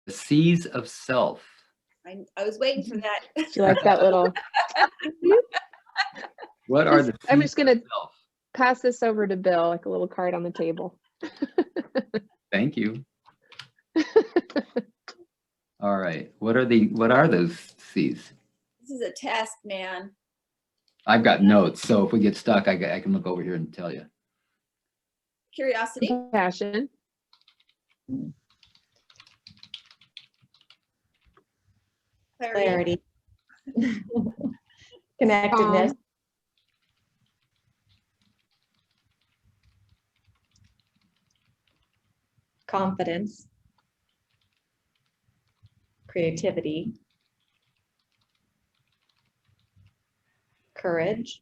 The C's of self. I was waiting for that. Do you like that little? What are the C's I'm just gonna of self? pass this over to Bill, like a little card on the table. Thank you. All right. What are those C's? This is a test, man. I've got notes, so if we get stuck, I can look over here and tell you. Curiosity. Compassion. Clarity. Connectedness. Confidence. Creativity. Courage.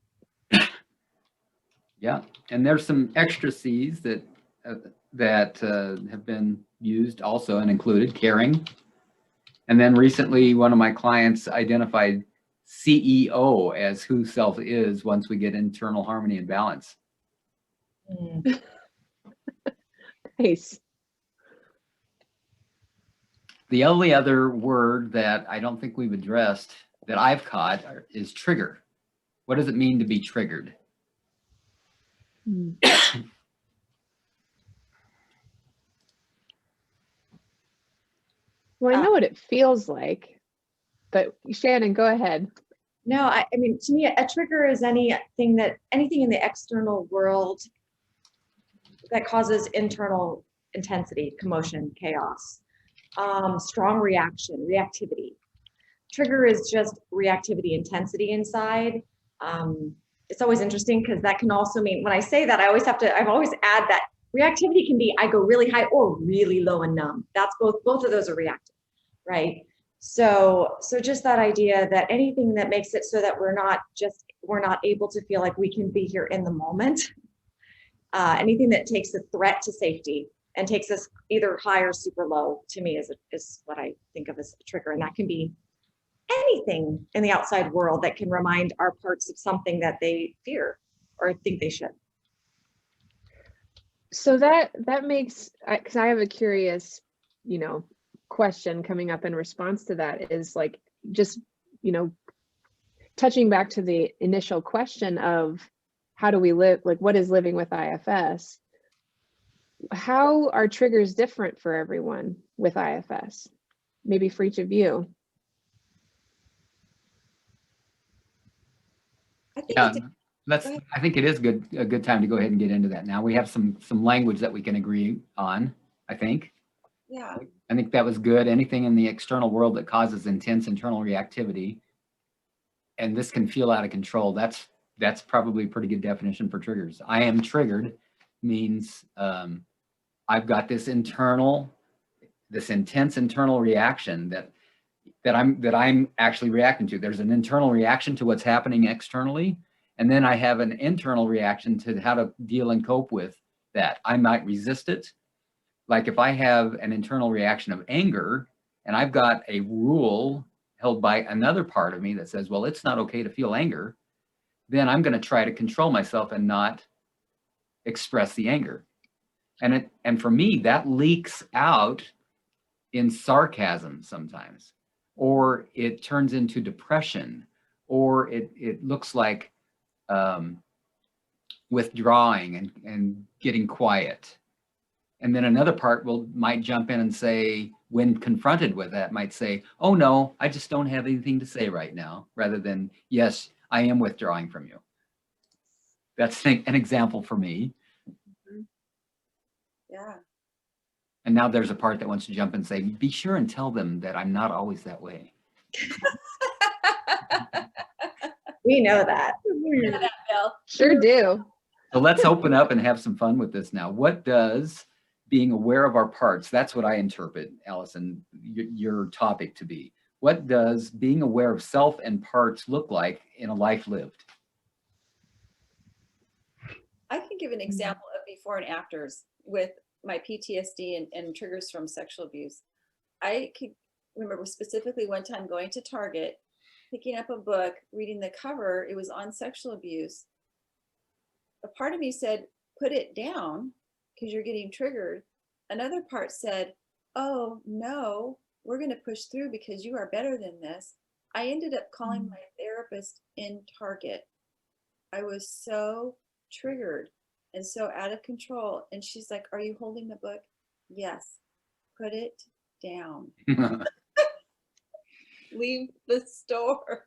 Yeah, and there's some extra C's that have been used also and included: caring. And then recently, one of my clients identified CEO as who self is once we get internal harmony and balance. Nice. The only other word that I don't think we've addressed that I've caught is trigger. What does it mean to be triggered? Well, I know what it feels like, but Shannon, go ahead. No, I mean, to me, a trigger is anything in the external world that causes internal intensity, commotion, chaos, strong reaction, reactivity. Trigger is just reactivity, intensity inside. It's always interesting because that can also mean, when I say that, I've always add that reactivity can be, I go really high or really low and numb. That's both of those are reactive, right? So just that idea that anything that makes it so that we're not able to feel like we can be here in the moment. Anything that takes a threat to safety and takes us either high or super low, to me is what I think of as a trigger. And that can be anything in the outside world that can remind our parts of something that they fear or think they should. So that makes, because I have a curious, question coming up in response to that, is like, just, touching back to the initial question of how do we live, like what is living with IFS? How are triggers different for everyone with IFS? Maybe for each of you. I think it is a good time to go ahead and get into that now. We have some language that we can agree on, I think. Yeah. I think that was good. Anything in the external world that causes intense internal reactivity, and this can feel out of control, that's probably a pretty good definition for triggers. I am triggered means I've got this intense internal reaction that I'm actually reacting to. There's an internal reaction to what's happening externally, and then I have an internal reaction to how to deal and cope with that. I might resist it. Like if I have an internal reaction of anger and I've got a rule held by another part of me that says, well, it's not okay to feel anger, then I'm going to try to control myself and not express the anger. And for me, that leaks out in sarcasm sometimes, or it turns into depression, or it looks like withdrawing and getting quiet. And then another part might jump in and say, when confronted with that, might say, oh no, I just don't have anything to say right now, rather than, yes, I am withdrawing from you. That's an example for me. Yeah. And now there's a part that wants to jump and say, be sure and tell them that I'm not always that way. We know that. We know that, Bill. Sure do. So let's open up and have some fun with this now. What does being aware of our parts, that's what I interpret, Alison, your topic to be. What does being aware of self and parts look like in a life lived? I can give an example of before and afters with my PTSD and triggers from sexual abuse. I could remember specifically one time going to Target, picking up a book, reading the cover, it was on sexual abuse. A part of me said, put it down because you're getting triggered. Another part said, oh no, we're going to push through because you are better than this. I ended up calling my therapist in Target. I was so triggered and so out of control. And she's like, are you holding the book? Yes. Put it down. Leave the store.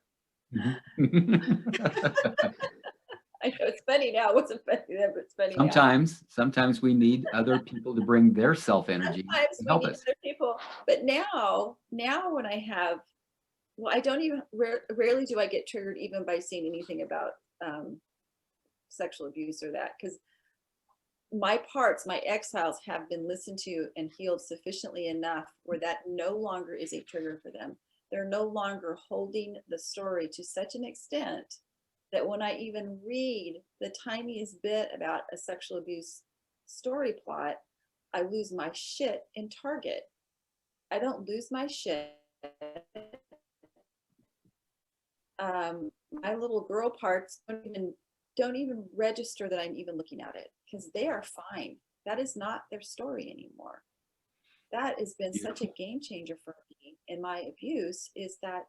I know it's funny now. It wasn't funny then, but it's funny now. Sometimes we need other people to bring their self-energy Sometimes to we help need us. other people. But now when I have, well, I don't even, rarely do I get triggered even by seeing anything about sexual abuse or that, because my exiles have been listened to and healed sufficiently enough where that no longer is a trigger for them. They're no longer holding the story to such an extent that when I even read the tiniest bit about a sexual abuse story plot, I lose my shit in Target. I don't lose my shit. My little girl parts don't even register that I'm even looking at it because they are fine. That is not their story anymore. That has been such a game changer for me in my abuse, is that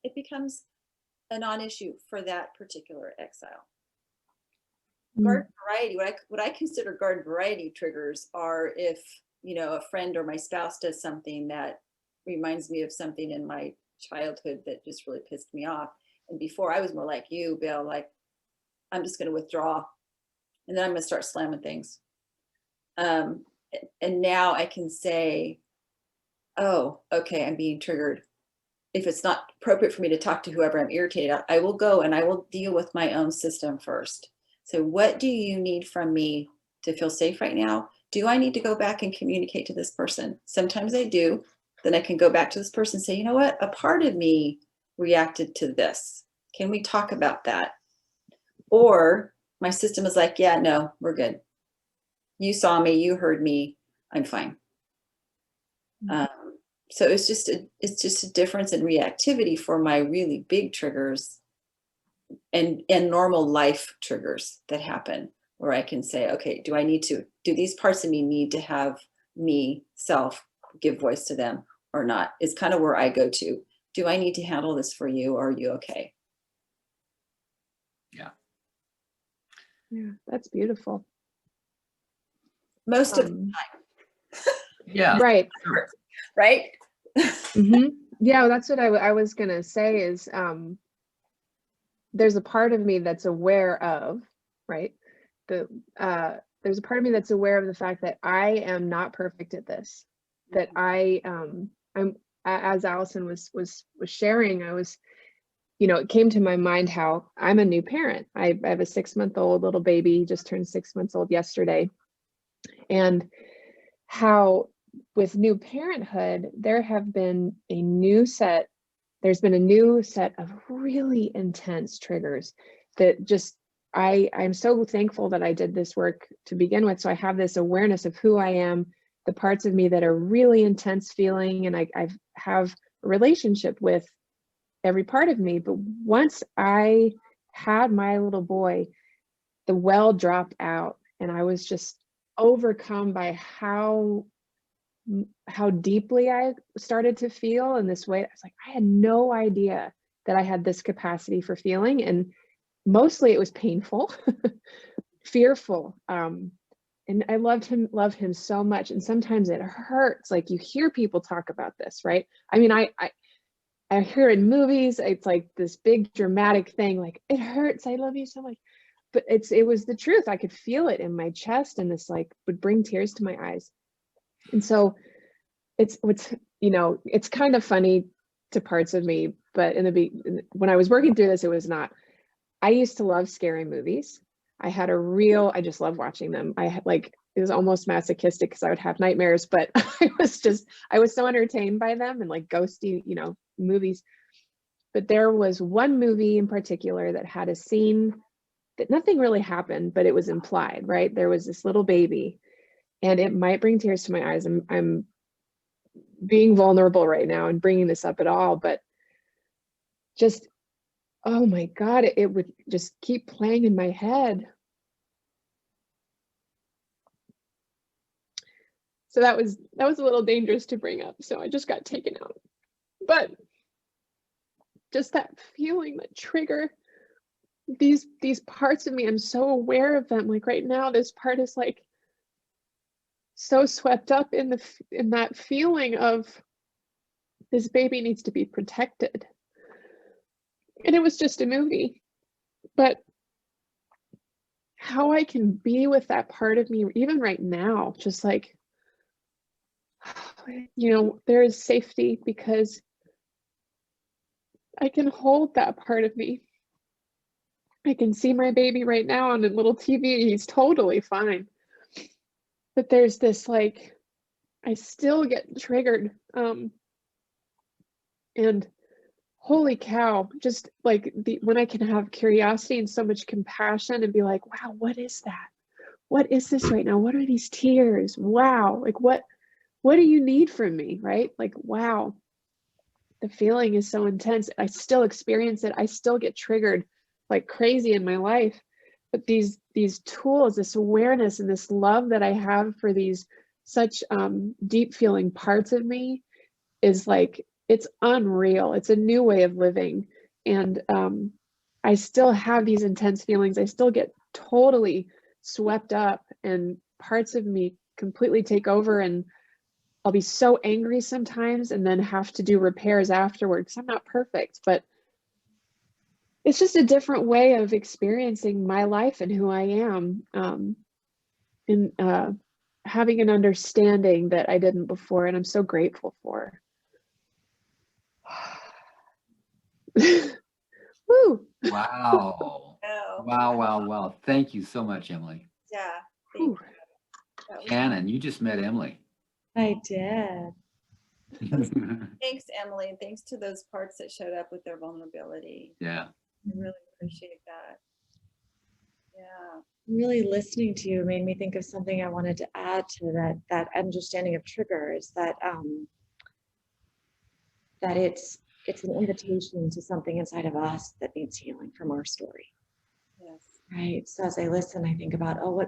it becomes a non-issue for that particular exile. Garden variety, what I consider garden variety triggers are if, a friend or my spouse does something that reminds me of something in my childhood that just really pissed me off. And before, I was more like you, Bill, like, I'm just going to withdraw and then I'm going to start slamming things. And now I can say, oh, okay, I'm being triggered. If it's not appropriate for me to talk to whoever I'm irritated, I will go and I will deal with my own system first. So what do you need from me to feel safe right now? Do I need to go back and communicate to this person? Sometimes I do. Then I can go back to this person and say, you know what? A part of me reacted to this. Can we talk about that? Or my system is like, yeah, no, we're good. You saw me, you heard me, I'm fine. So it's just a difference in reactivity for my really big triggers and normal life triggers that happen, where I can say, okay, do these parts of me need to have me self give voice to them or not? It's kind of where I go to. Do I need to handle this for you, or are you okay? Yeah, that's beautiful. Most of the time. Yeah. Right. Right. Yeah, that's what I was gonna say is there's a part of me that's aware of, right? There's a part of me that's aware of the fact that I am not perfect at this. That I'm as Alison was sharing, I was, it came to my mind how I'm a new parent. I have a 6-month-old little baby, just turned 6 months old yesterday, and how with new parenthood, there's been a new set of really intense triggers that just, I'm so thankful that I did this work to begin with. So I have this awareness of who I am, the parts of me that are really intense feeling, and I have a relationship with every part of me. But once I had my little boy, the well dropped out and I was just overcome by how deeply I started to feel in this way. I was like, I had no idea that I had this capacity for feeling, and mostly it was painful, fearful. And I love him so much. And sometimes it hurts. Like, you hear people talk about this, right? I mean, I hear in movies, it's like this big dramatic thing, like, it hurts, I love you so much. But it was the truth. I could feel it in my chest, and this like would bring tears to my eyes. And so it's kind of funny to parts of me, but when I was working through this, it was not. I used to love scary movies. I just love watching them. It was almost masochistic because I would have nightmares, but I was so entertained by them, and like ghosty, movies. But there was one movie in particular that had a scene that nothing really happened, but it was implied, right? There was this little baby, and it might bring tears to my eyes. I'm being vulnerable right now and bringing this up at all, but just, oh my God, it would just keep playing in my head. So that was a little dangerous to bring up. So I just got taken out. But just that feeling, that trigger, these parts of me, I'm so aware of them. Like right now, this part is like so swept up in that feeling of this baby needs to be protected. And it was just a movie, but how I can be with that part of me, even right now, just like, you know, there is safety because I can hold that part of me. I can see my baby right now on a little TV. He's totally fine. But there's this like, I still get triggered. And holy cow, just like when I can have curiosity and so much compassion and be like, wow, what is that? What is this right now? What are these tears? Wow. Like what do you need from me? Right? Like, wow. The feeling is so intense. I still experience it. I still get triggered like crazy in my life. But these tools, this awareness and this love that I have for these such deep feeling parts of me is like, it's unreal. It's a new way of living. And I still have these intense feelings. I still get totally swept up and parts of me completely take over, and I'll be so angry sometimes and then have to do repairs afterwards. I'm not perfect, but it's just a different way of experiencing my life and who I am, and having an understanding that I didn't before, and I'm so grateful for. Woo. Wow. Oh, Wow. Thank you so much, Emily. yeah. Thank Whew. you. That was- Shannon, you just met Emily. I did. Thanks, Emily, and thanks to those parts that showed up with their vulnerability. Yeah. I really appreciate that. Yeah. Really listening to you made me think of something I wanted to add to that understanding of triggers, that it's an invitation to something inside of us that needs healing from our story. Yes. Right. So as I listen, I think about, oh,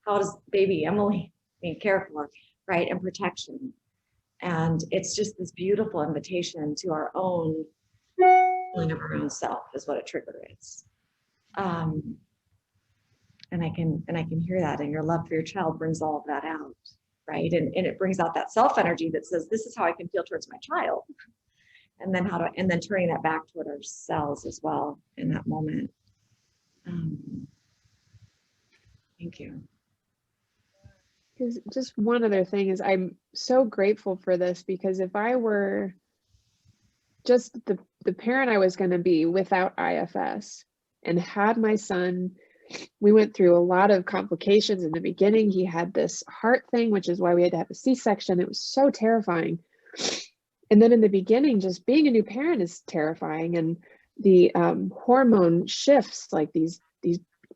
how does baby Emily need care for, right? And protection. And it's just this beautiful invitation to our own healing of our own self is what a trigger is. And I can hear that, and your love for your child brings all of that out, right? And it brings out that self energy that says, this is how I can feel towards my child. And then turning that back toward ourselves as well in that moment. Thank you. Just one other thing is I'm so grateful for this, because if I were just the parent I was going to be without IFS and had my son, we went through a lot of complications in the beginning. He had this heart thing, which is why we had to have a C-section. It was so terrifying. And then in the beginning, just being a new parent is terrifying. And the hormone shifts, like these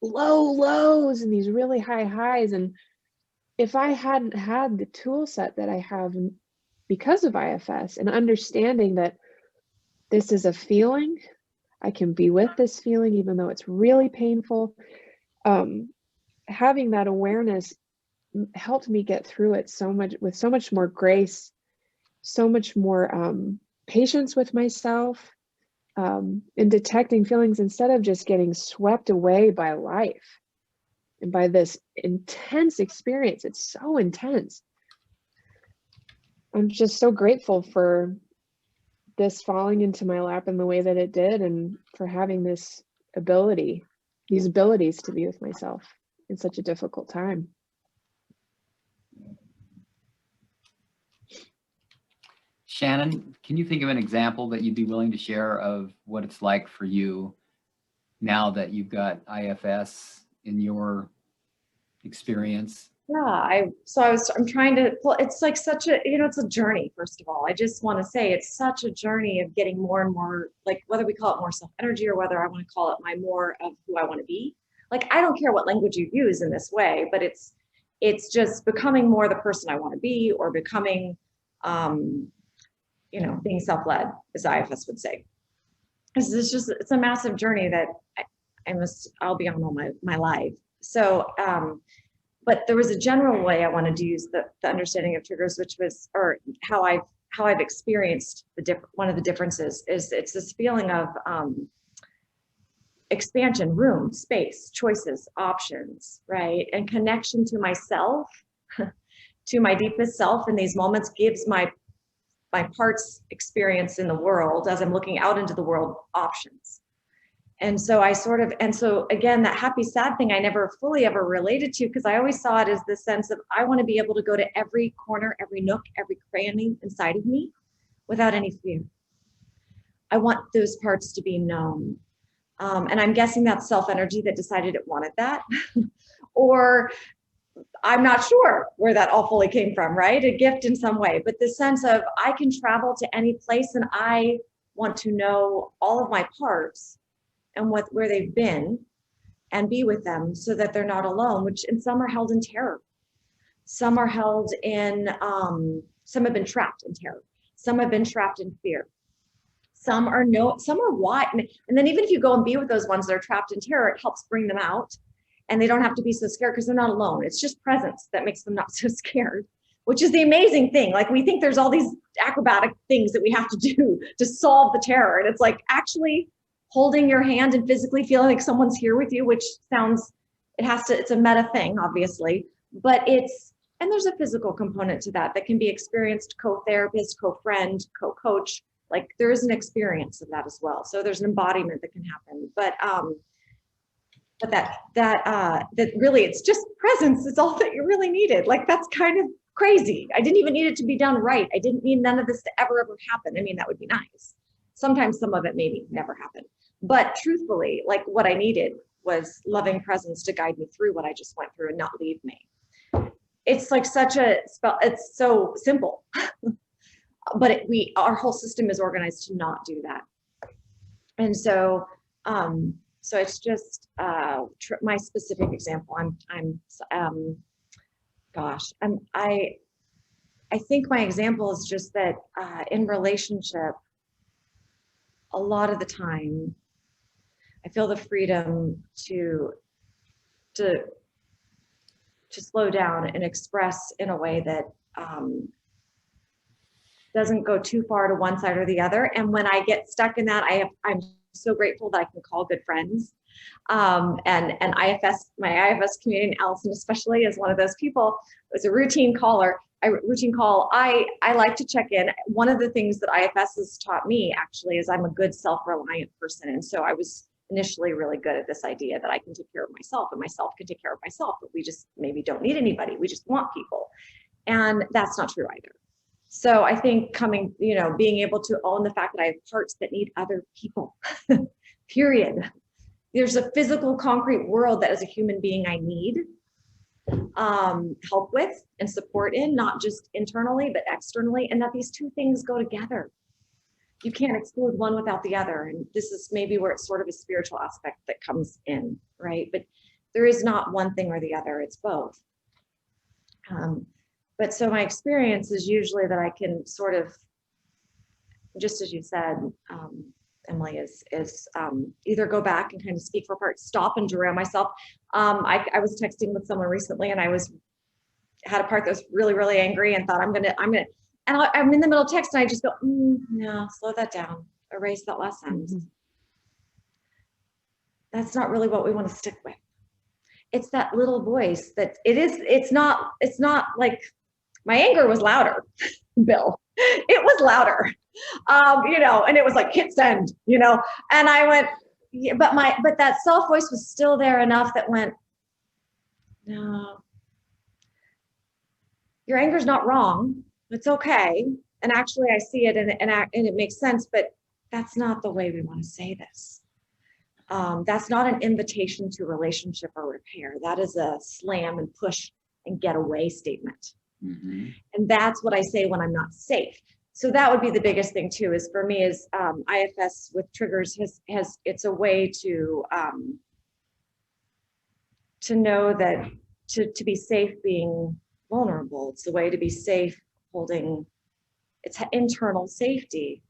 low lows and these really high highs. And if I hadn't had the tool set that I have because of IFS and understanding that this is a feeling, I can be with this feeling, even though it's really painful. Having that awareness helped me get through it so much, with so much more grace, so much more patience with myself, in detecting feelings instead of just getting swept away by life and by this intense experience. It's so intense. I'm just so grateful for this falling into my lap in the way that it did, and for having these abilities to be with myself in such a difficult time. Shannon, can you think of an example that you'd be willing to share of what it's like for you now that you've got IFS in your experience? Yeah, I'm trying to, well, it's like such a, it's a journey, first of all. I just want to say it's such a journey of getting more and more, like whether we call it more self-energy or whether I want to call it my more of who I want to be. Like, I don't care what language you use in this way, but it's just becoming more the person I want to be, or becoming, being self-led, as IFS would say. It's a massive journey that I'll be on all my life. So, but there was a general way I wanted to use the understanding of triggers, which was, or how I've experienced one of the differences is it's this feeling of expansion, room, space, choices, options, right? And connection to myself, to my deepest self in these moments gives my parts experience in the world as I'm looking out into the world options. And so again, that happy, sad thing I never fully ever related to, because I always saw it as this sense of, I want to be able to go to every corner, every nook, every cranny inside of me without any fear. I want those parts to be known. And I'm guessing that's self-energy that decided it wanted that. Or I'm not sure where that all fully came from, right? A gift in some way, but the sense of I can travel to any place and I want to know all of my parts and where they've been and be with them so that they're not alone, which in some are held in terror. Some are held in, some have been trapped in terror. Some have been trapped in fear. Some are why. And then even if you go and be with those ones that are trapped in terror, it helps bring them out and they don't have to be so scared because they're not alone. It's just presence that makes them not so scared, which is the amazing thing. Like we think there's all these acrobatic things that we have to do to solve the terror. And it's like actually holding your hand and physically feeling like someone's here with you, which sounds, it's a meta thing, obviously, but and there's a physical component to that can be experienced co-therapist, co-friend, co-coach. Like there is an experience of that as well. So there's an embodiment that can happen, but that really, it's just presence is all that you really needed. Like that's kind of crazy. I didn't even need it to be done right. I didn't need none of this to ever happen. I mean, that would be nice. Sometimes some of it maybe never happened. But truthfully, like what I needed was loving presence to guide me through what I just went through and not leave me. It's like such a spell. It's so simple, but our whole system is organized to not do that. And so, so it's just my specific example. I think my example is just that in relationship, a lot of the time, I feel the freedom to slow down and express in a way that doesn't go too far to one side or the other. And when I get stuck in that, I'm so grateful that I can call good friends. And IFS, my IFS community, and Alison especially is one of those people. It was a routine caller. I like to check in. One of the things that IFS has taught me actually is I'm a good self-reliant person. And so I was initially really good at this idea that I can take care of myself and myself can take care of myself, but we just maybe don't need anybody. We just want people. And that's not true either. So I think being able to own the fact that I have parts that need other people, period. There's a physical, concrete world that as a human being I need help with and support in, not just internally, but externally, and that these two things go together. You can't exclude one without the other. And this is maybe where it's sort of a spiritual aspect that comes in, right? But there is not one thing or the other, it's both. But so my experience is usually that I can sort of, just as you said, Emily, is either go back and kind of speak for a part, stop and derail myself. I was texting with someone recently and had a part that was really, really angry and thought and I'm in the middle of text and I just go, no, slow that down, erase that last sentence. Mm-hmm. That's not really what we want to stick with. It's that little voice that it's not like my anger was louder, Bill. It was louder, and it was like hit send, and I went, yeah, but that self voice was still there enough that went, no, your anger's not wrong. It's okay. And actually I see it and it makes sense, but that's not the way we want to say this. That's not an invitation to relationship or repair. That is a slam and push and get away statement. Mm-hmm. And that's what I say when I'm not safe. So that would be the biggest thing too, is for me is IFS with triggers it's a way to know that to be safe being vulnerable. It's a way to be safe holding its internal safety,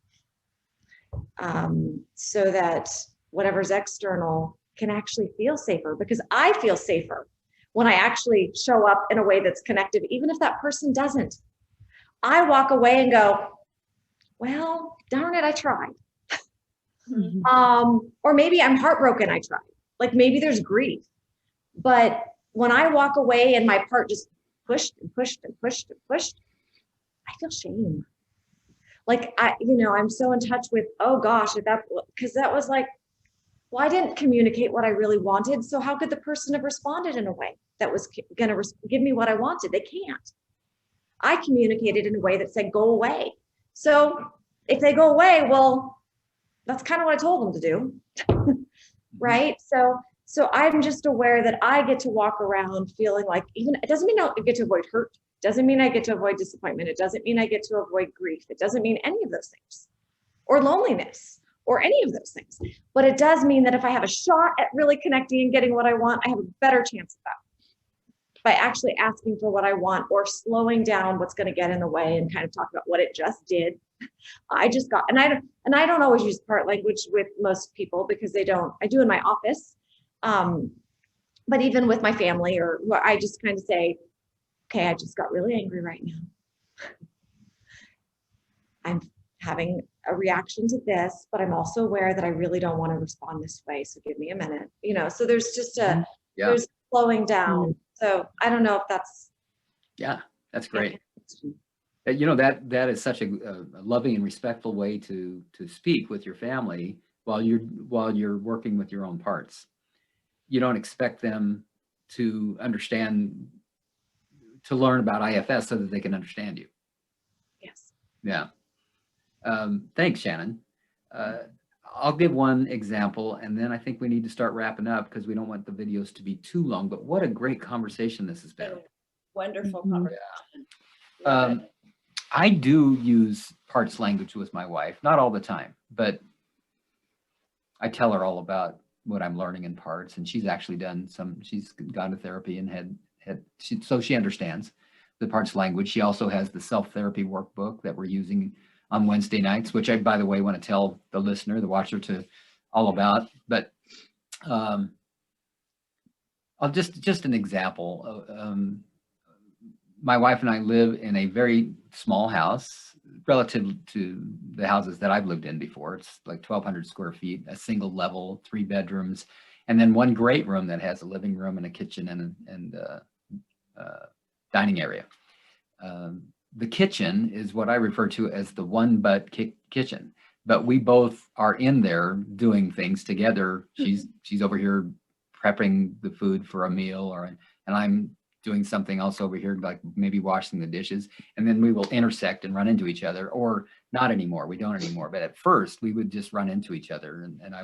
so that whatever's external can actually feel safer, because I feel safer when I actually show up in a way that's connective, even if that person doesn't. I walk away and go, well, darn it, I tried. Or maybe I'm heartbroken, I tried. Like maybe there's grief. But when I walk away and my part just pushed and pushed and pushed and pushed, I feel shame. Like I'm so in touch with, oh gosh, because that was like, well, I didn't communicate what I really wanted. So how could the person have responded in a way that was going to give me what I wanted? They can't. I communicated in a way that said, go away. So if they go away, well, that's kind of what I told them to do. Right. So I'm just aware that I get to walk around feeling like, even it doesn't mean I get to avoid hurt. Doesn't mean I get to avoid disappointment. It doesn't mean I get to avoid grief. It doesn't mean any of those things, or loneliness, or any of those things. But it does mean that if I have a shot at really connecting and getting what I want, I have a better chance of that by actually asking for what I want, or slowing down what's going to get in the way and kind of talk about what it just did. I just got, and I don't always use part language with most people because they don't. I do in my office, but even with my family, or I just kind of say, okay, I just got really angry right now. I'm having a reaction to this, but I'm also aware that I really don't want to respond this way. So give me a minute, so there's just there's slowing down. So I don't know if that's. Yeah, that's great. That is such a loving and respectful way to speak with your family while you're working with your own parts. You don't expect them to understand, to learn about IFS so that they can understand you. Yes. Yeah. Thanks, Shannon. I'll give one example, and then I think we need to start wrapping up because we don't want the videos to be too long, but what a great conversation this has been. Wonderful conversation. Yeah. I do use parts language with my wife, not all the time, but I tell her all about what I'm learning in parts, and she's actually she's gone to therapy and so she understands the parts language. She also has the self-therapy workbook that we're using on Wednesday nights, which I, by the way, want to tell the listener, the watcher, to all about. But I'll just an example. My wife and I live in a very small house relative to the houses that I've lived in before. It's like 1,200 square feet, a single level, 3 bedrooms, and then one great room that has a living room and a kitchen and dining area. The kitchen is what I refer to as the one butt kitchen, but we both are in there doing things together. She's over here prepping the food for a meal, and I'm doing something else over here, like maybe washing the dishes, and then we will intersect and run into each other, or not anymore. We don't anymore, but at first we would just run into each other, and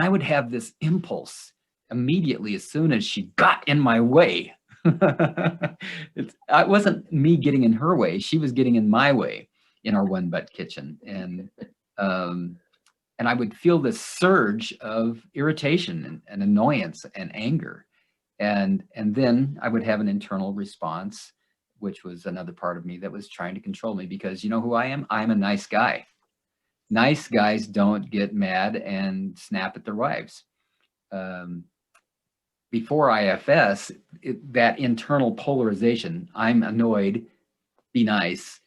I would have this impulse immediately as soon as she got in my way. It wasn't me getting in her way; she was getting in my way in our one butt kitchen, and I would feel this surge of irritation and annoyance and anger. And then I would have an internal response, which was another part of me that was trying to control me, because you know who I am? I'm a nice guy. Nice guys don't get mad and snap at their wives. Before IFS, that internal polarization, I'm annoyed, be nice,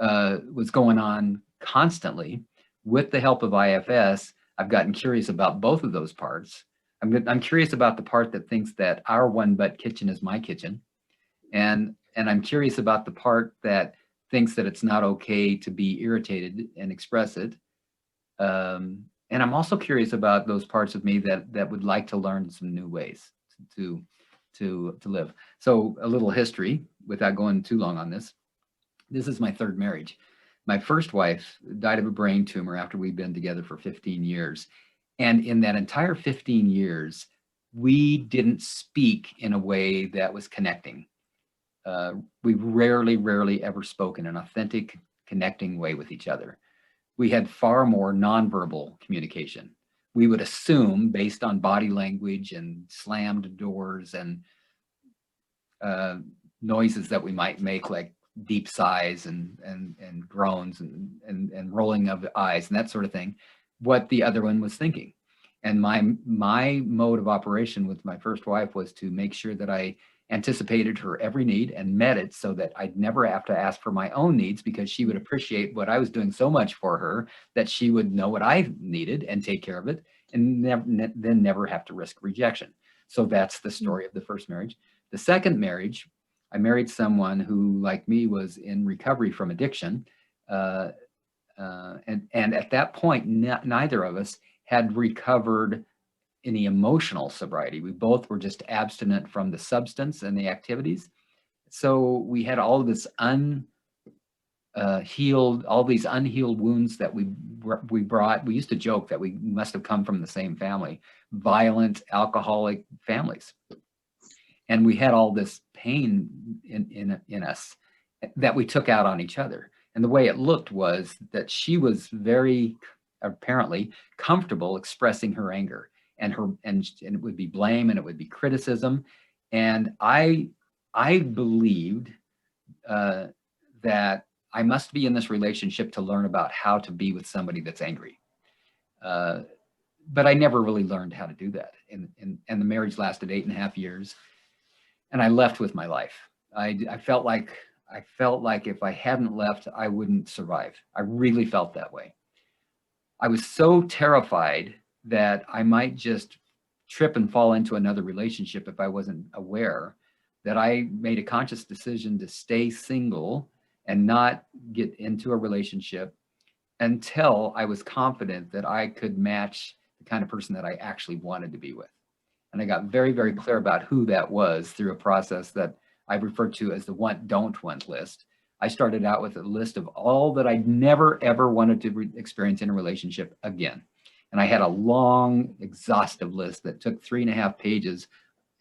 was going on constantly. With the help of IFS, I've gotten curious about both of those parts. I'm curious about the part that thinks that our one butt kitchen is my kitchen. And I'm curious about the part that thinks that it's not okay to be irritated and express it. And I'm also curious about those parts of me that would like to learn some new ways to live. So a little history without going too long on this. This is my third marriage. My first wife died of a brain tumor after we'd been together for 15 years. And in that entire 15 years, we didn't speak in a way that was connecting. We rarely ever spoke in an authentic, connecting way with each other. We had far more nonverbal communication. We would assume, based on body language and slammed doors and noises that we might make, like deep sighs and groans and rolling of the eyes and that sort of thing, what the other one was thinking. And my mode of operation with my first wife was to make sure that I anticipated her every need and met it so that I'd never have to ask for my own needs, because she would appreciate what I was doing so much for her that she would know what I needed and take care of it, and then never have to risk rejection. So that's the story of the first marriage. The second marriage, I married someone who, like me, was in recovery from addiction. And at that point, neither of us had recovered any emotional sobriety. We both were just abstinent from the substance and the activities. So we had all of this all these unhealed wounds that we brought. We used to joke that we must have come from the same family, violent, alcoholic families. And we had all this pain in us that we took out on each other. And the way it looked was that she was very apparently comfortable expressing her anger, and it would be blame and it would be criticism. And I believed that I must be in this relationship to learn about how to be with somebody that's angry. But I never really learned how to do that. And the marriage lasted 8.5 years, and I left with my life. I felt like if I hadn't left, I wouldn't survive. I really felt that way. I was so terrified that I might just trip and fall into another relationship if I wasn't aware, that I made a conscious decision to stay single and not get into a relationship until I was confident that I could match the kind of person that I actually wanted to be with. And I got very, very clear about who that was through a process that I referred to as the want, don't want list. I started out with a list of all that I'd never, ever wanted to experience in a relationship again. And I had a long, exhaustive list that took 3.5 pages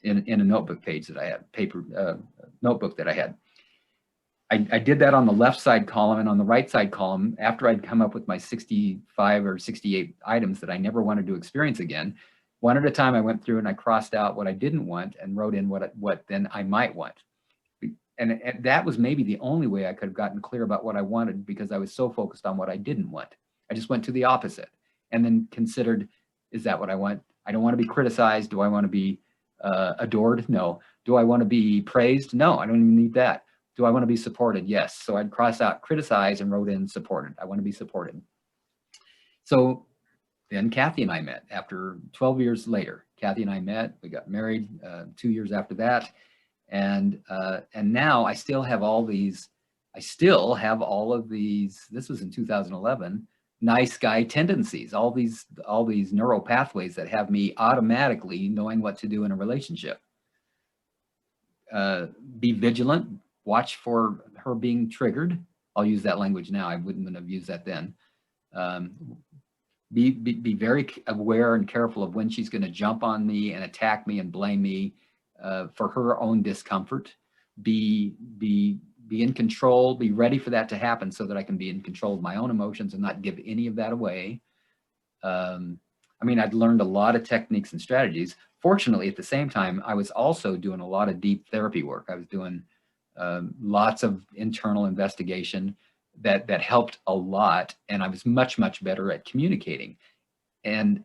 in a notebook page that I had, notebook that I had. I did that on the left side column, and on the right side column, after I'd come up with my 65 or 68 items that I never wanted to experience again, one at a time I went through and I crossed out what I didn't want and wrote in what then I might want. And that was maybe the only way I could have gotten clear about what I wanted, because I was so focused on what I didn't want. I just went to the opposite and then considered, is that what I want? I don't want to be criticized. Do I want to be adored? No. Do I want to be praised? No, I don't even need that. Do I want to be supported? Yes. So I'd cross out criticize and wrote in supported. I want to be supported. So then Kathy and I met after 12 years later. Kathy and I met, we got married 2 years after that. And now I still have all these, this was in 2011, nice guy tendencies, all these neural pathways that have me automatically knowing what to do in a relationship. Be vigilant, watch for her being triggered. I'll use that language now. I wouldn't have used that then. Be very aware and careful of when she's going to jump on me and attack me and blame me for her own discomfort. Be in control, be ready for that to happen so that I can be in control of my own emotions and not give any of that away. I mean, I'd learned a lot of techniques and strategies. Fortunately, at the same time, I was also doing a lot of deep therapy work. I was doing lots of internal investigation that helped a lot. And I was much, much better at communicating. And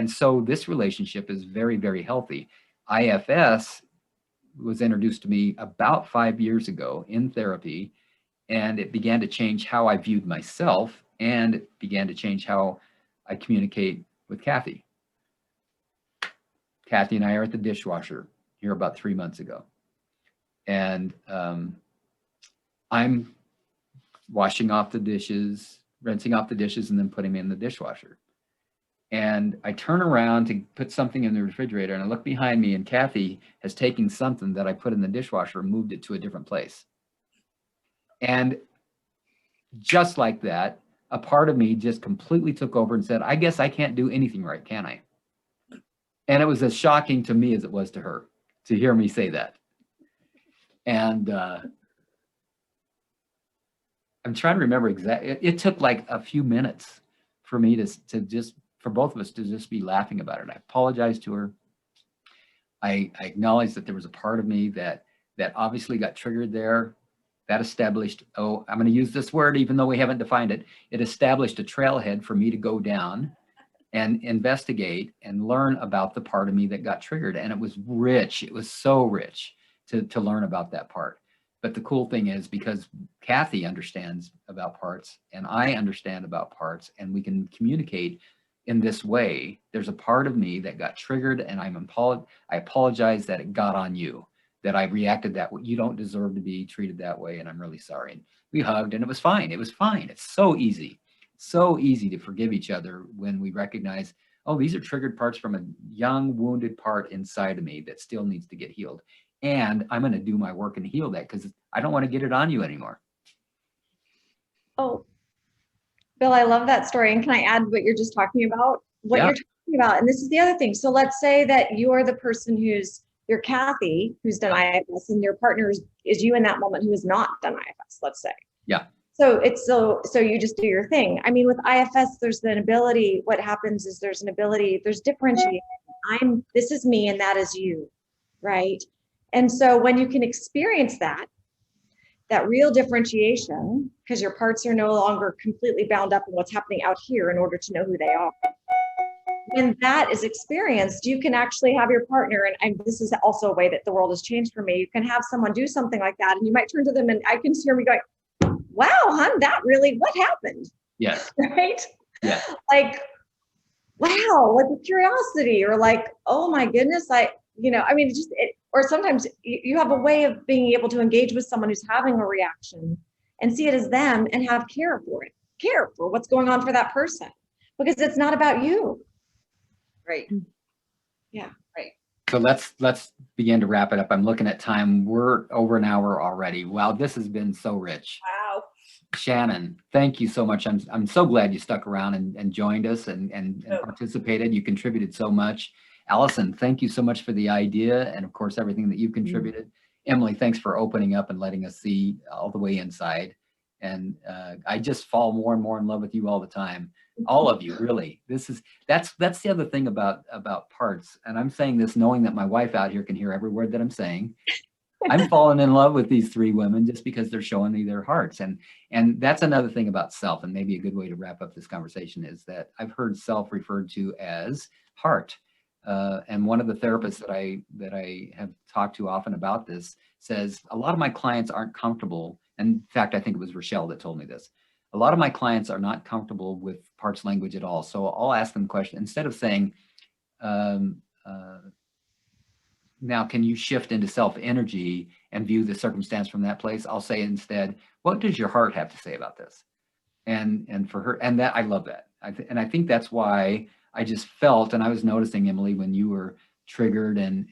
so this relationship is very, very healthy. IFS was introduced to me about 5 years ago in therapy, and it began to change how I viewed myself, and it began to change how I communicate with Kathy. Kathy and I are at the dishwasher here about 3 months ago. And I'm washing off the dishes, rinsing off the dishes, and then putting them in the dishwasher. And I turn around to put something in the refrigerator, and I look behind me, and Kathy has taken something that I put in the dishwasher and moved it to a different place. And just like that, a part of me just completely took over and said, I guess I can't do anything right, can I? And it was as shocking to me as it was to her to hear me say that. And I'm trying to remember exactly. It took like a few minutes for me to just, for both of us to just be laughing about it. I apologized to her. I acknowledged that there was a part of me that obviously got triggered there. That established, oh, I'm going to use this word even though we haven't defined it. It established a trailhead for me to go down. and investigate and learn about the part of me that got triggered. And it was rich. It was so rich to learn about that part. But the cool thing is, because Kathy understands about parts and I understand about parts, and we can communicate in this way, there's a part of me that got triggered, and I apologize that it got on you, that I reacted that way. You don't deserve to be treated that way, and I'm really sorry. And we hugged, and it was fine. It was fine. It's so easy to forgive each other when we recognize, oh, these are triggered parts from a young, wounded part inside of me that still needs to get healed. And I'm going to do my work and heal that, because I don't want to get it on you anymore. Oh, Bill, I love that story. And can I add what you're just talking about? What Yeah. you're talking about, and this is the other thing. So let's say that you're the person you're Kathy, who's done IFS, and your partner is you in that moment who has not done IFS, let's say. Yeah. So it's so you just do your thing. I mean, with IFS, there's an ability, what happens is there's differentiation. This is me and that is you, right? And so when you can experience that real differentiation, because your parts are no longer completely bound up in what's happening out here in order to know who they are. When that is experienced, you can actually have your partner, and this is also a way that the world has changed for me. You can have someone do something like that, and you might turn to them, and I can hear me going, wow, hon, what happened? Yes. Right? Yeah. Like, wow, like with curiosity, or like, oh my goodness, or sometimes you have a way of being able to engage with someone who's having a reaction and see it as them and have care for what's going on for that person, because it's not about you. Right. Yeah. Right. So let's begin to wrap it up. I'm looking at time. We're over an hour already. Wow, this has been so rich. Wow. Shannon, thank you so much. I'm so glad you stuck around and joined us and participated. You contributed so much. Alison, thank you so much for the idea, and of course everything that you've contributed. Emily, thanks for opening up and letting us see all the way inside. And I just fall more and more in love with you all the time. All of you, really. That's the other thing about parts. And I'm saying this knowing that my wife out here can hear every word that I'm saying. I'm falling in love with these three women just because they're showing me their hearts. And that's another thing about self, and maybe a good way to wrap up this conversation is that I've heard self referred to as heart. And one of the therapists that I have talked to often about this says a lot of my clients aren't comfortable. And in fact, I think it was Rochelle that told me this. A lot of my clients are not comfortable with parts language at all. So I'll ask them the question, instead of saying, now, can you shift into self energy and view the circumstance from that place? I'll say instead, what does your heart have to say about this? And for her, and that I love that. And I think that's why I just felt, and I was noticing, Emily, when you were triggered and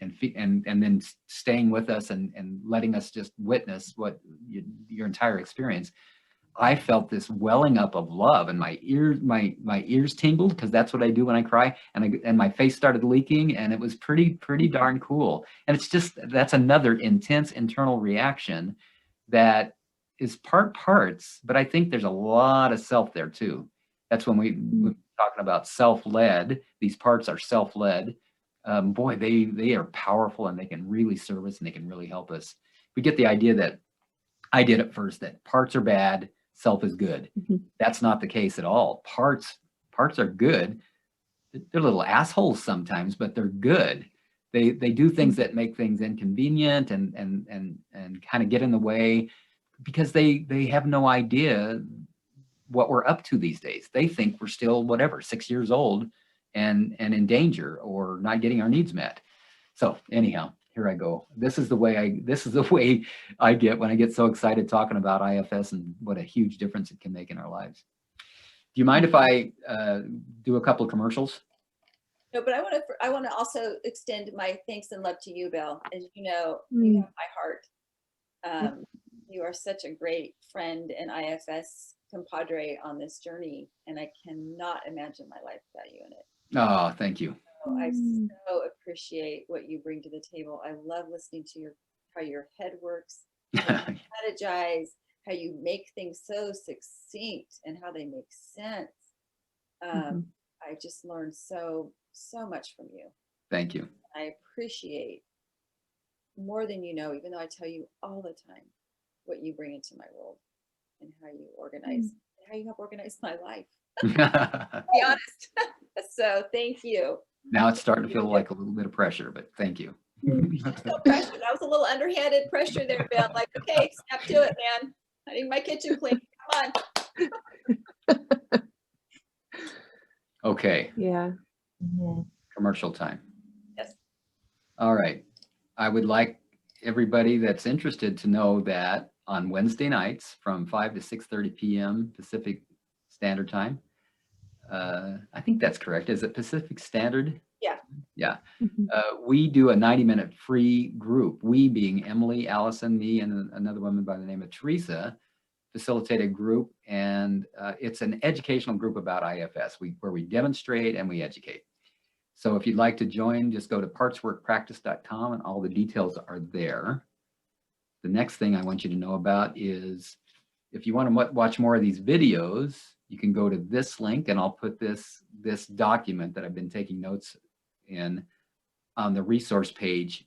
then staying with us and letting us just witness what your entire experience. I felt this welling up of love, and my ears tingled, because that's what I do when I cry, and my face started leaking, and it was pretty darn cool. And it's just, that's another intense internal reaction that is parts, but I think there's a lot of self there too. That's when we're talking about self-led. These parts are self-led. Boy, they are powerful, and they can really serve us, and they can really help us. We get the idea that I did at first, that parts are bad, self is good. That's not the case at all. Parts are good. They're little assholes sometimes, but they're good. They do things that make things inconvenient and kind of get in the way, because they have no idea what we're up to these days. They think we're still 6 years old and in danger or not getting our needs met. So anyhow, here I go. This is the way I get when I get so excited talking about IFS and what a huge difference it can make in our lives. Do you mind if I do a couple of commercials? No, but I want to also extend my thanks and love to you, Bill. As you know, you have my heart. You are such a great friend and IFS compadre on this journey, and I cannot imagine my life without you in it. Oh, thank you. So I so appreciate what you bring to the table. I love listening to how your head works, how you strategize, how you make things so succinct, and how they make sense. I just learned so much from you. Thank you. I appreciate more than you know, even though I tell you all the time what you bring into my world and how you organize, and how you help organize my life. To be honest. So thank you. Now it's starting to feel like a little bit of pressure, but thank you. No pressure. That was a little underhanded pressure there, Bill. Like, okay, snap to it, man. I need my kitchen clean. Come on. Okay, Yeah. commercial time. Yes. All right. I would like everybody that's interested to know that on Wednesday nights from 5 to 6:30 p.m. Pacific Standard Time. I think that's correct. Is it Pacific Standard? Yeah. Yeah. Mhm. We do a 90-minute free group. We being Emily, Alison, me, and another woman by the name of Teresa, facilitate a group, and it's an educational group about IFS where we demonstrate and we educate. So if you'd like to join, just go to partsworkpractice.com and all the details are there. The next thing I want you to know about is if you want to watch more of these videos, you can go to this link, and I'll put this document that I've been taking notes in on the resource page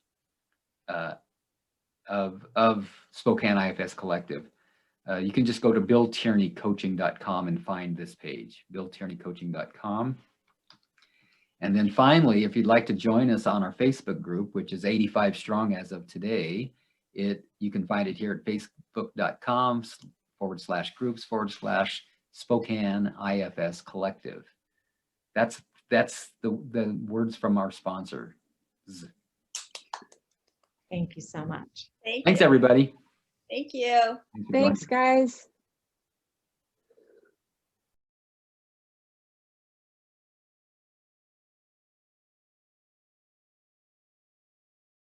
of Spokane IFS Collective. You can just go to billtierneycoaching.com and find this page, billtierneycoaching.com. And then finally, if you'd like to join us on our Facebook group, which is 85 strong as of today, you can find it here at facebook.com/groups/Spokane IFS Collective. That's the words from our sponsor. Thank you so much. Thank Thanks, you. everybody. Thank you. Thanks for joining. Thanks, guys.